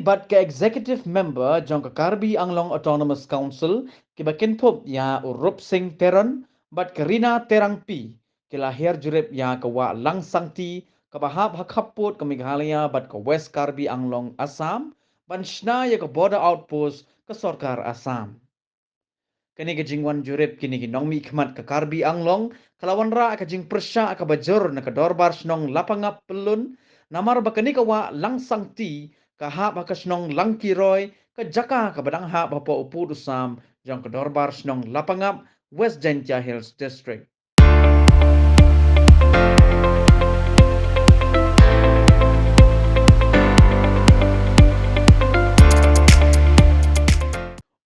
bat ke executive member jong ke Karbi Anglong Autonomous Council ke bakin pop ya Urup Singh Peron bat ke Rina Terangpi ke lahir jurip ya ke wa lang sangti ke bahap hakaput ke Meghalaya bat ke West Karbi Anglong Assam ban shna ya ke border outpost ke Sorkar Assam. Kini ke jingwan jurip kini ke nongmi khmat ke Karbi Anglong kalawan ra ke jing persya ke bajur na ke dorbar snong lapangap pelun namar bakani ke wa lang sangti kahap ha kasnong langki roy ke jaka ke badang ha bapa upud usam jang ke dorbar snong lapangap West Gentia Hills District.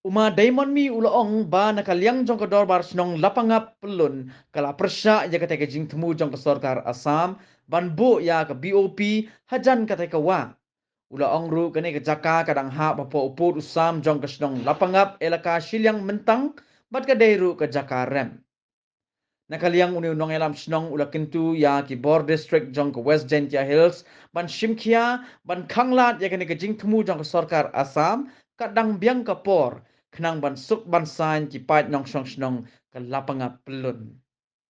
Uma Diamond mi uloong ba nakaliang jong ke dorbar snong lapangap pelun kala persya ya kata ke jing temu jong ke Sorkar Assam ban bu ya ke BOP hajan kata ke wa Ula ongru kini kejaka kadang hak bapa uput usam jong kesnong lapangap elaka silyang mentang bat kadairu kejaka rem. Nakaliang uni unong elam snong ula kentu ya ki Bor District jong ke West Gentia Hills ban Shimkia ban Kanglat ya kini kejing temu jong ke Sorkar Assam kadang biang kapor kenang ban suk ban san ki pait nong snong ke lapangap pelun.